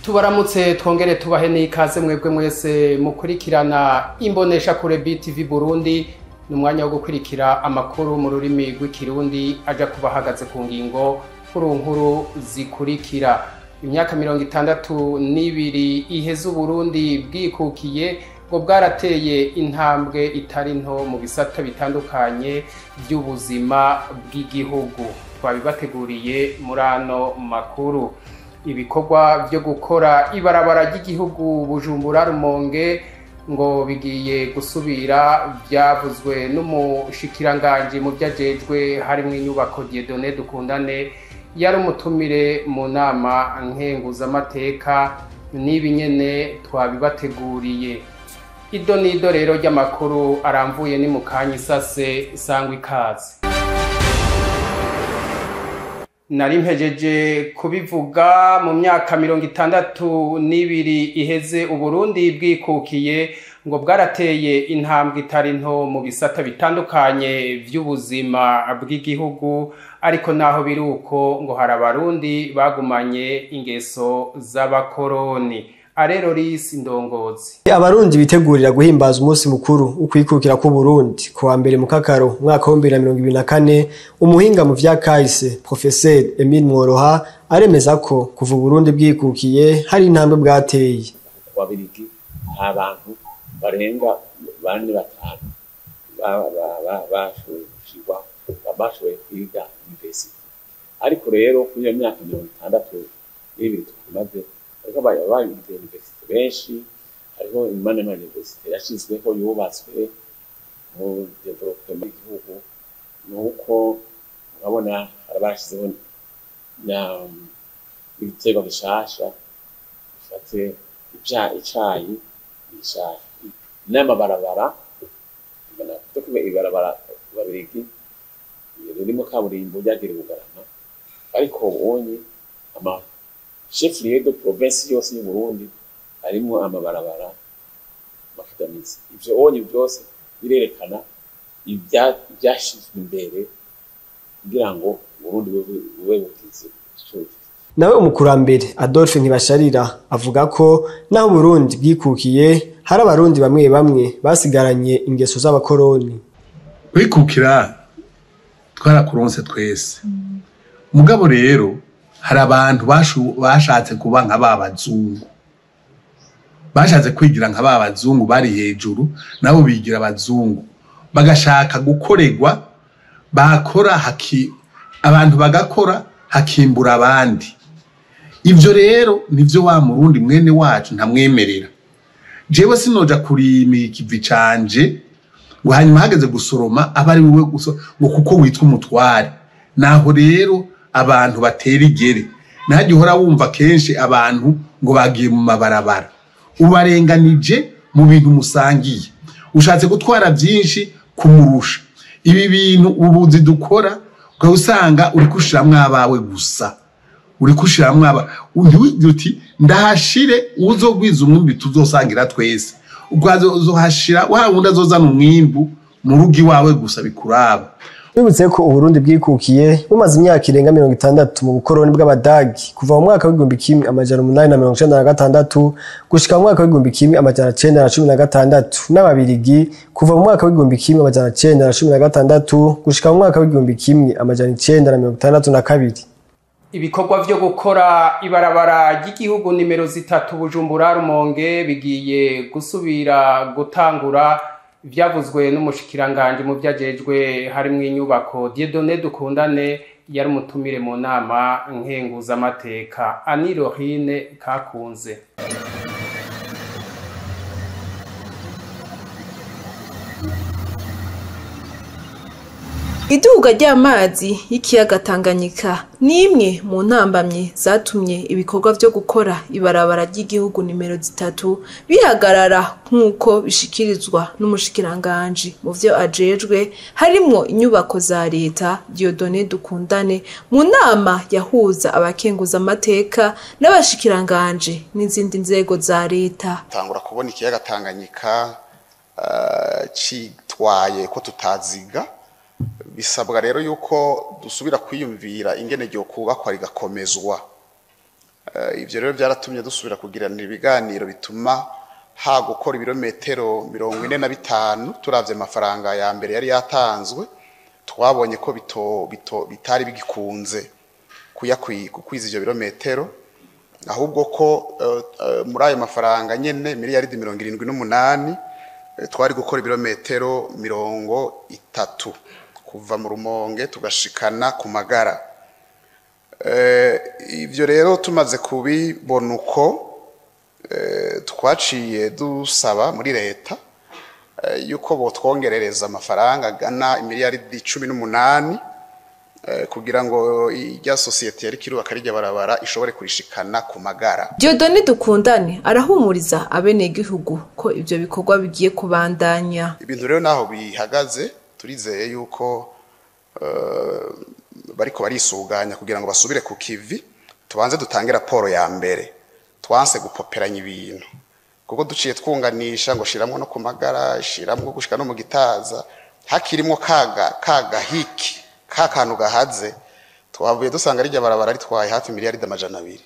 Tubaramutse twongere tubahe n'ikaze mwebwe mwese mukurikirana imbonesha kure BTV Burundi n'umwanya wo gukurikira amakuru mu rurimi rw'ikirundi aja kubahagaze ku ngingo nkuru zikurikira. Imyaka 62 iheze Burundi bwikukiye ngo bwarateye intambwe itari nto mu bisata bitandukanye by'ubuzima bw'igihugu. Twabibateguriye muri ano makuru. Ibikorwa byo gukora ibarabara ry'igihugu Bujumbura Rumonge ngo bigiye gusubira byavuzwe n'umushikiranganje mu byajejwe harimo inyubako Dieudonné Dukundane yari umutumire mu nama nkenguzamateka n'ibinyene twabibateguriye. Idonido rero ry'amakuru aramvuye ni mukanya isase sangwa ikaze. Nari mpejeje kubivuga mu myaka 62 iheze Uburundi bwikukiye ngo bwarateye intambwe itari nto mu bisata bitandukanye by'ubuzima bw'igihugu, ariko naho biruko ngo hari abarundi bagumanye ingeso z'abakoroni. Arero risi ndongozi. Abarundi bitegurira guhimbaza umunsi mukuru ukwikukira ku Burundi ku wa mbere mu Kakaro mwaka wa 2024, umuhinga mu vya kahise Professeur Emile Mworoha aremeza ko kuva Burundi bwikukiye hari intambwe bwateye. Wabirigi abantu barenga 4-5 bashoboye kwiga university, ariko rero kuri myaka 62 tumaze ariko babaye university benshi, hariho imana university yashizweho yubatswe mu development y'igihugu, nuko urabona arabashizeho ibitego bishasha bifate icayi bishasha n'amabarabara ibarabara babirigi ririmo kaburimbo ryagira Bugarama, ariko ubonye chef-lieu de province yose y'u Burundi harimo amabarabara makidamizi. Ivyo onye byose birerekana ibyashizwe imbere kugira ngo Burundi bube bukize. Nawe umukurambere Adolphe Ntibasharira avuga ko naho Burundi bwikukiye hari abarundi bamwe basigaranye ingeso z'abakoroni. Kwikukira twarakuronse twese, mugabo rero hari abantu bashatse kuba nka babazungu, bashatse kwigira nka babazungu bari hejuru nabo bigira abazungu, bagashaka gukorerwa bakora abantu bagakora hakimbura abandi. Ivyo rero nivyo wa Murundi mwene wacu ntamwemerera. Jewe sinoja kurima ikivi canje ngo hanyuma hageze gusoroma abari wewe ngo kuko witwa umutware. Naho rero abantu batera igere naje uhora wumva kenshi abantu ngo bagiye mu mabarabara, ubarenganije mu bintu musangiye, ushatse gutwara byinshi kumurusha. Ibi bintu ubuzi dukora ukawusanga uri kushiramwe abawe gusa, uri kushiramwe aba uti ndahashire uzogwiza umwimbi tuzosangira twese, ubwazo uzohashira wa wundi azozana umwimbu mu rugi wawe gusa bikuraba. Bibutse ko Uburundi bwikukiye bumaze imyaka irenga 60 mu bukoroni bw'Abadagi kuva mu mwaka wa 1896 gushika mu mwaka wa 1916 n'Ababirigi kuva mu mwaka wa 1916 gushika mu mwaka wa 1962. Ibikorwa byo gukora ibarabara ry'igihugu nimero 3 Bujumbura Rumonge bigiye gusubira gutangura. Vyavuzwe n'umushikiranganje mu byajejwe harimo inyubako Dieudonné Dukundane yari umutumire mu nama nkenguzamateka. Anirohine Kakunze. Iduga ry'amazi y'ikiyaga Tanganyika ni imwe mu ntambamye zatumye ibikorwa byo gukora ibarabara ry'igihugu nimero 3 bihagarara nk'uko bishikirizwa n'umushikiranganje mu vyo ajejwe harimo inyubako za leta Dieudonné Dukundane mu nama yahuza abakenguza amateka n'abashikiranganje n'izindi nzego za leta. Tangura kubona ikiyaga Tanganyika citwaye ko tutaziga, bisabwa rero yuko dusubira kwiyumvira ingene ryo kubakwa rigakomezwa. ivyo rero byaratumye dusubira kugiranira ibiganiro bituma ha gukora ibirometero 45 turavye amafaranga ya mbere yari yatanzwe twabonye ko bitari bigikunze kuyakwiza ivyo birometero ahubwo ko muri ayo mafaranga nyene miliyaridi 78 twari gukora ibirometero 30 kuva mu Rumonge tugashikana ku Magara. Ivyo rero tumaze kubibona uko twaciye dusaba muri leta yuko botwongerereza amafaranga gana miliyaridi 18 kugira ngo ijya societe yari kirubaka rijya barabara ishobore kurishikana ku Magara. Dieudonné Dukundane arahumuriza abenegihugu ko ivyo bikorwa bigiye kubandanya. Ibintu rero naho bihagaze turizeye yuko bariko barisuganya kugira ngo basubire ku kivi tubanze dutange raporo ya mbere twanse gupoperanya ibintu kuko duciye twunganisha ngo shiramwe no ku Magara shiramwe gushika no mu Gitaza hakirimo kaga hiki kakantu gahaze twavuye dusanga rijya barabara ritwaye hafi miliyaridi 200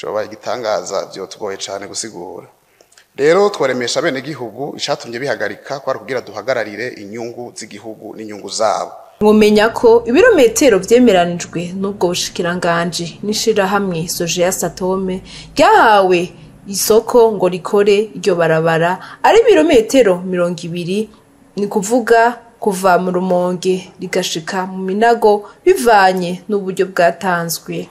coba igitangaza byo tugoye cyane gusigura. Rero twaremesha bene gihugu icatumye bihagarika kwari kugira duhagararire inyungu z'igihugu n'inyungu zabo. Mwumenya ko ibirometero vyemeranijwe n'ubwo bushikiranganje nishira hamwe Sojeya Satome ryahawe isoko ngo rikore iryo barabara ari ibirometero 200 ni kuvuga kuva mu Rumonge rigashika mu Minago bivanye n'uburyo bwatanzwe.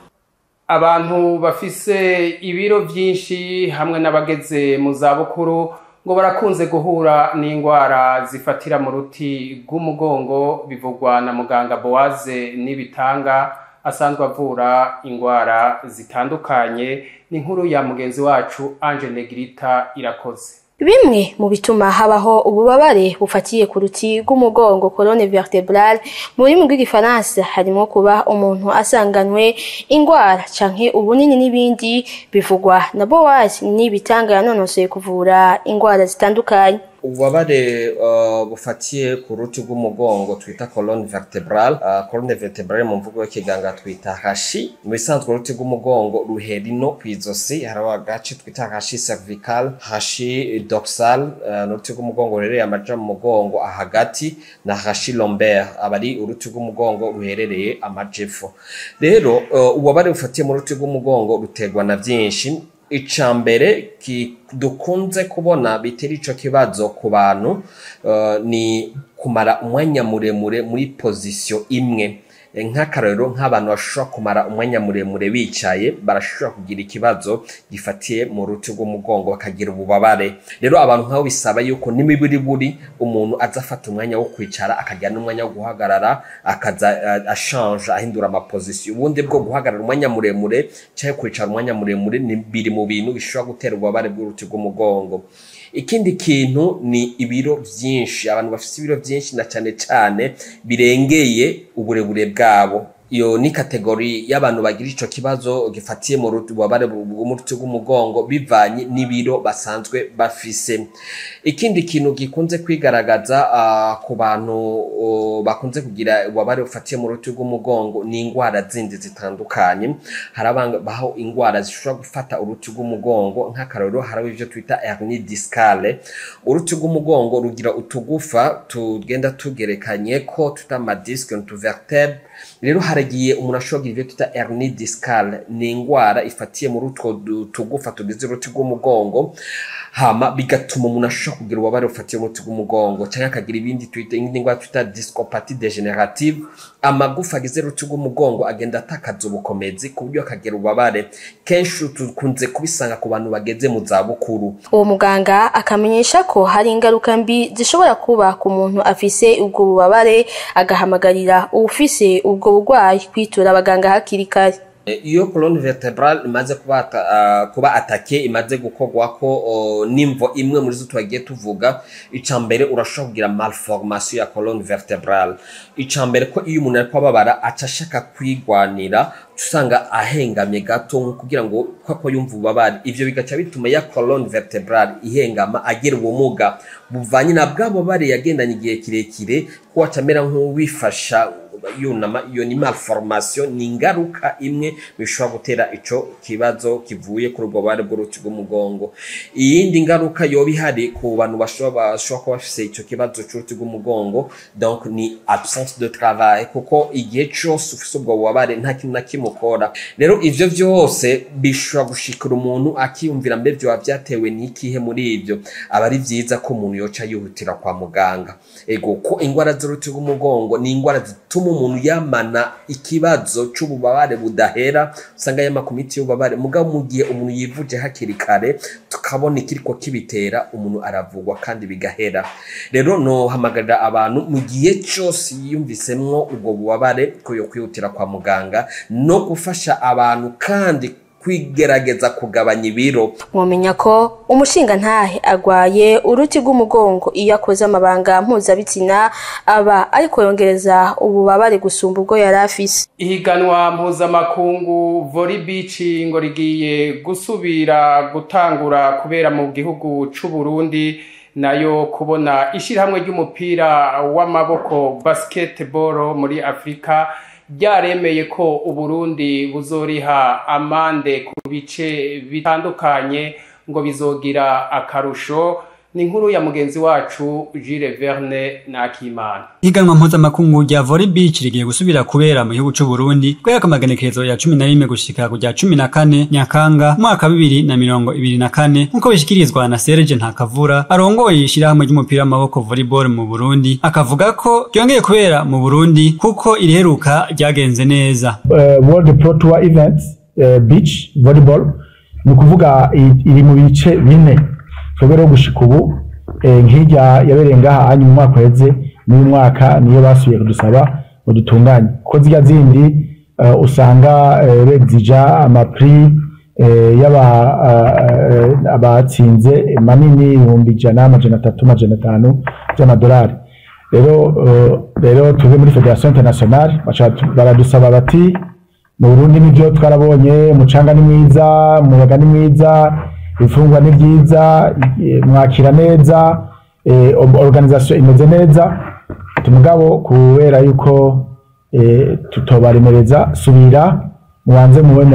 Abantu bafise ibiro vyinshi hamwe n'abageze mu zabukuru ngo barakunze guhura n'ingwara zifatira mu ruti rw'umugongo bivugwa na muganga Boaze Nibitanga asanzwe avura ingwara zitandukanye. Ni inkuru ya mugenzi wacu Ange Negrita Irakoze. Bimwe mu bituma habaho ububabare bufatiye ku ruti rw'umugongo colonne vertébrale mu rurimi rw'igifaransa harimo kuba umuntu asanganwe ingwara canke ubunini n'ibindi bivugwa na Boaz Nibitanga yanonosoye kuvura ingwara zitandukanye. Ububabare bufatiye ku ruti rw'umugongo twita colonne vertébrale mu mvugo y'ikiganga twita hashi. Mu bisanzwe uruti rw'umugongo ruhera ino kw'izosi hari agace twita hashi cervical, hashi dorsal, uruti rw'umugongo rurereye amaja mu mugongo ahagati na hashi lombaire abari uruti rw'umugongo ruherereye amajepfo. Rero ububabare bufatiye mu ruti rw'umugongo ruterwa na byinshi. Icambere dukunze kubona bitera ico kibazo ku bantu ni kumara umwanya muremure muri position imwe. Nk'akarero nk'abantu bashobora kumara umwanya muremure bicaye barashobora kugira ikibazo gifatiye mu ruti rw'umugongo bakagira ububabare. Rero abantu nk'abo bisaba yuko nimiburi umuntu azafata umwanya wo kwicara akagira n'umwanya wo guhagarara akaza change ahindura ama position. Ubundi bwo guhagarara umwanya muremure cyangwa kwicara umwanya muremure ni biri mu bintu bishobora gutera ububabare bw'uruti rw'umugongo. Ikindi kintu ni ibiro vyinshi. Abantu bafite ibiro vyinshi na cyane birengeye uburebure bwabo. Iyo ni kategori y'abantu bagira ico kibazo gifatiye mu ruti bubabare bw'umuti rw'umugongo bivanye n'ibiro basanzwe bafise. Ikindi kintu gikunze kwigaragaza ku bantu bakunze kugira ububabare bufatiye mu ruti rw'umugongo ni ingwara zindi zitandukanye. Harabaho ingwara zishobora gufata uruti rw'umugongo nk'akarero haraho ivyo twita hernie discale. Uruti rw'umugongo rugira utugufa tugenda tugerekanye ko tuta ma disque vertèbre. Rero haragiye umuntu ashobora ivyo twita hernie discale ni ingwara ifatiye muri utwo tugufa tugize uruti rw'umugongo hama bigatuma umuntu ashobora kugira ububabare bufatiye mu ruti rw'umugongo cyangwa akagira ibindi twita ingwara twita discopathie dégénérative. Amagufa agize uruti rw'umugongo agenda atakaza ubukomezi ku buryo akagira ububabare. Kenshi tukunze kubisanga ku bantu bageze mu zabukuru. Uwo muganga akamenyesha ko hari ingaruka mbi zishobora kuba ku muntu afise ubwo bubabare agahamagarira ufise ubwo burwayi kwitura abaganga hakiri kare. Iyo colonne vertébrale imaze kuba atake imaze gukorwako nimvo imwe muri zo twagiye tuvuga. Icambere urashobora kugira malformation ya colonne vertébrale. Icambere ko iyo umuntu ariko ababara acashaka kwigwanira usanga ahengamye gato kugira ngo kwako yumva ubabari. Ivyo bigaca bituma ya colonne vertébrale ihengama agira ubumuga buvanye na bwabo bari yagendanye igihe kirekire ko acamera nk'uwifasha yunama iyo ni malformation ni ingaruka imwe bishobora gutera ico kibazo kivuye kuri ubwo bubabare bw'uruti rw'umugongo. Iyindi ngaruka yoba ihari ku bantu bashobora kuba bafise ico kibazo c'uruti rw'umugongo donc ni absence de travail kuko igihe cyose ufise ubwo bubabare nta kintu na kimwe ukora. Rero ivyo vyose bishobora gushikira umuntu akiyumvira mbe vyo vyatewe n'ikihe muri ivyo aba ari vyiza ko umuntu yoca yihutira kwa muganga. Ego ko ingwara z'uruti rw'umugongo ni ingwara zituma umuntu yamana ikibazo c'ububabare budahera usanga yama ku miti y'ububabare mugabo mu gihe umuntu yivuje hakiri kare tukabona ikiriko kibitera umuntu aravugwa kandi bigahera. Rero no hamagarira abantu mu gihe cyose yumvisemwo ubwo bubabare ko yo kwihutira kwa muganga no gufasha abantu kandi kwigerageza kugabanya ibiro. Mwomenya ko umushinga ntahe agwaye uruti rw'umugongo iyo akoze amabanga mpuzabitsina aba ariko yongereza ububabare gusumba ubwo yari afise. Ihiganwa mpuzamakungu Volley Beach ngo rigiye gusubira gutangura kubera mu gihugu c'u Burundi, nayo kubona ishirahamwe ry'umupira w'amaboko basketball muri Afrika ryaremeye ko Uburundi buzoriha amande ku bice bitandukanye ngo bizogira akarusho. Ni inkuru ya mugenzi wacu Jules Verne Nakimana. Ihiganwa mpuzamakungu rya Volley Beach rigiye gusubira kubera mu gihugu c'u Burundi kubera amagenekerezo ya 11 gushika ku rya 14 Nyakanga mwaka 2024 nkuko bishikirizwa na Serge Ntakavura arongoye ishirahamwe ry'umupira w'amaboko volleyball mu Burundi, akavuga ko ryongeye kubera mu Burundi kuko iriheruka ryagenze neza. World Pro Tour Events Beach Volleyball ni kuvuga iri mu bice bine. Twebwe gushika ubu nk'irya yabereye ngaha hanyuma mu mwaka uheze n'uyu mwaka niyo basubiye kudusaba ngo dutunganye ko zirya zindi usanga begzija amaprix abatsinze manini 100,000-300,000 by'amadolari. Rero tuve muri Federation Internationale baradusaba bati mu Burundi nibyo twarabonye umucanga ni mwiza, umuyaga ni mwiza, ifungwa ni ryiza, mwakira neza, organisation imeze neza, tumugabo kubera yuko tutobaremereza subira mubanze muwe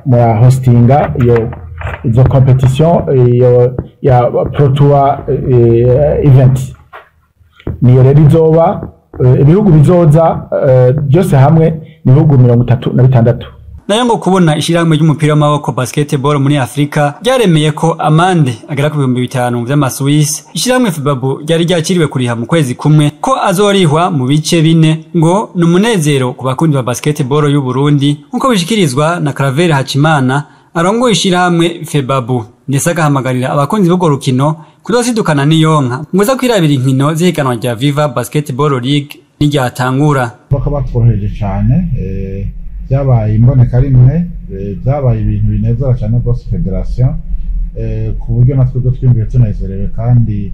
mu hostinga iyo competition ya Pro Tour event. Niyo rero izoba ibihugu bizoza byose hamwe ni ibihugu 36. Nayo ngo kubona ishirahamwe ry'umupira w'amaboko basketball muri Afrika ryaremeye ko amande agera ku 5,000 vy'amaswisi. Ishirahamwe FIBABU ryari ryakiriwe kuriha mu kwezi kumwe ko azorihwa mu bice bine ngo numunezero ku bakundi ba basketball y'u Burundi nkuko bishikirizwa na Claver Hachimana arongoye ishirahamwe FIBABU. Ndetse agahamagarira abakunzi b'urwo rukino kudosidukana n'iyonka ngo za kwirabira inkino zihiganwa rya Viva Basketball League n'iryatangura. Bakaba tworoheje cyane byabaye imboneka rimwe, byabaye ibintu binezera cyane rwose Federation ku buryo natwe twimbiye tunezerewe kandi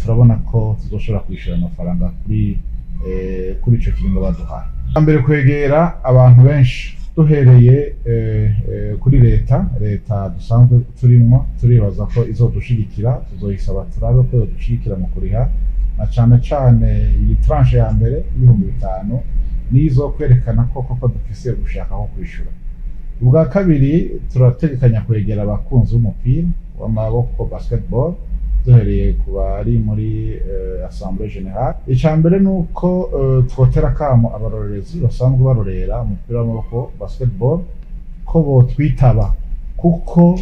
turabona ko tuzoshobora kwishyura amafaranga kuri ico kiringo baduhaye. Mbere kwegera abantu benshi duhereye kuri leta dusanzwe turimo turibaza ko izodushigikira, tuzoyisaba turabe ko yodushigikira mu kuriha na cane iyi tranche ya mbere 5,000 nizo kwerekana koko dufise gushaka aho kwishura. Ubwa kabiri turategekanya kwegera abakunzi b'umupira w'amaboko basketball duhereye ku bari muri Assemblée Générale. Icambere nuko twotera kamo abarorerezi basanzwe barorera umupira w'amaboko basketball ko botwitaba kuko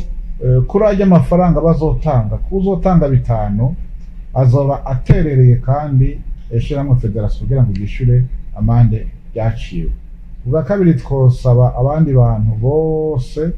kuri ajya amafaranga bazotanga kuzotanga 5 azoba aterereye kandi eshiramwe Federation kugira ngo gishure amande yaciwe. Ubwa kabiri twosaba abandi bantu bose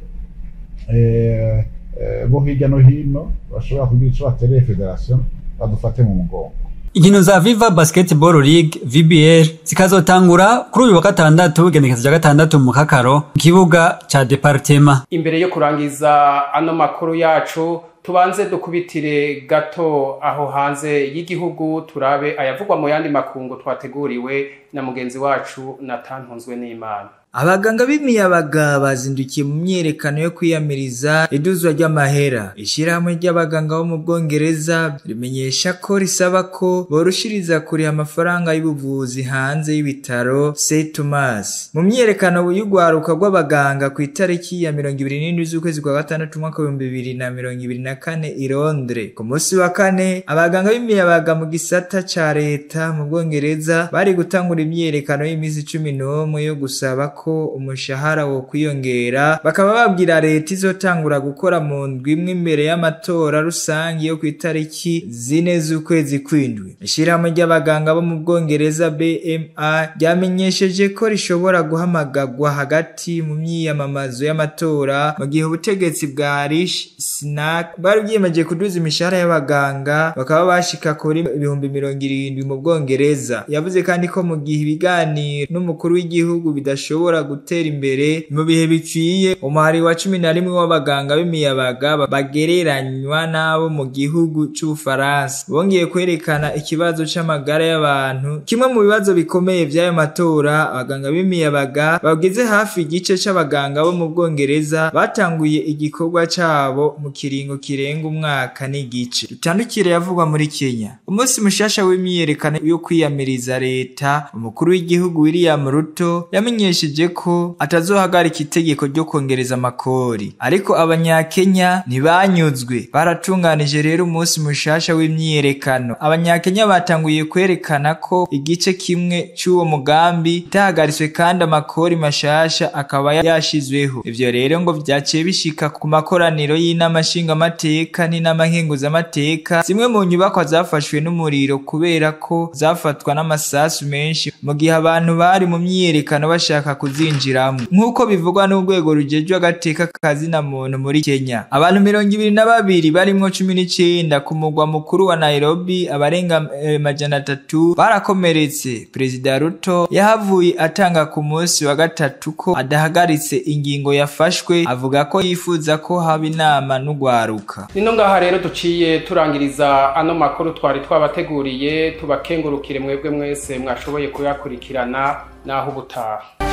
bo hirya no hino bashobora kugira ico batereye Federation badufate mu mugongo. Inkino za Viva Basketball League VBL zikazotangura kuri uyu wa gatandatu igenekerezo rya 6 mu Kakaro kibuga ca Departement. Imbere yo kurangiza ano makuru yacu tubanze dukubitire gato aho hanze y'igihugu turabe ayavugwa mu yandi makungu twateguriwe na mugenzi wacu Nathan Ntunzwe n'Imana. Abaganga b'imiyabaga bazindukiye mu myerekano yo kwiyamiriza iduzwa ry'amahera. Ishirahamwe ry'abaganga bo mu Bwongereza rimenyesha ko risaba ko borushiriza kuriha amafaranga y'ubuvuzi hanze y'ibitaro St Thomas. Mu myerekano y'ugwaruka rw'abaganga ku itariki ya 27 z'ukwezi kwa gatandatu mwaka 2024 i Londres. Ku munsi wa kane abaganga b'imiyabaga mu gisata ca leta mu Bwongereza bari gutangura imyerekano y'imisi 11 yo gusaba ko umushahara wo kwiyongera, bakaba babwira leta izotangura gukora mu ndwi imwe imbere y'amatora rusangi yo ku itariki 4 z'ukwezi kw'indwi. Ishirahamwe ry'abaganga bo mu Bwongereza BMA ryamenyesheje ko rishobora guhamagagwa hagati mu myiyamamazo y'amatora mu gihe ubutegetsi bwa Rishi Sunak bari byiyemeje kuduza imishahara y'abaganga bakaba bashika kuri 70,000 mu Bwongereza. Yavuze kandi ko mu gihe ibiganiro n'umukuru w'igihugu bidashobora gutera imbere mu bihe biciye, umuhari wa 11 w'abaganga b'imiyabaga bagereranywa nabo mu gihugu c'Ubufaransa bongeye kwerekana ikibazo c'amagara y'abantu. Kimwe mu bibazo bikomeye vy'ayo matora, abaganga b'imiyabaga bagize hafi igice c'abaganga bo mu Bwongereza batanguye igikorwa cabo mu kiringo kirenga umwaka n'igice. Dutandukire yavugwa muri Kenya. Umunsi mushasha w'imyerekano yo kwiyamiriza leta, umukuru w'igihugu William Ruto yamenyesheje ko atazohagarika itegeko ryo kongereza amakori, ariko abanyakenya ntibanyuzwe. Baratunganije rero umunsi mushasha w'imyerekano. Abanyakenya batanguye kwerekana ko igice kimwe c'uwo mugambi itahagaritswe kandi amakori mashasha akaba yashizweho. Ivyo rero ngo vyaciye bishika ku makoraniro y'inama nshingamateka n'inama nkenguzamateka. Zimwe mu nyubakwa zafashwe n'umuriro kubera ko zafatwa n'amasasu menshi mu gihe abantu bari mu myerekano bashaka kuzinjiramo, nk'uko bivugwa n'urwego rujejwe agateka kazina muntu muri Kenya. Abantu 22 barimwo 19 ku mugwa mukuru wa Nairobi, abarenga 300 barakomeretse. Perezida Ruto yahavuye atanga ku munsi wa gatatu ko adahagaritse ingingo yafashwe, avuga ko yifuza ko haba inama n'ugwaruka. Nino ngaha rero duciye turangiriza ano makuru twari twabateguriye. Tubakengurukire mwebwe mwese mwashoboye kuyakurikirana naho ubutaha.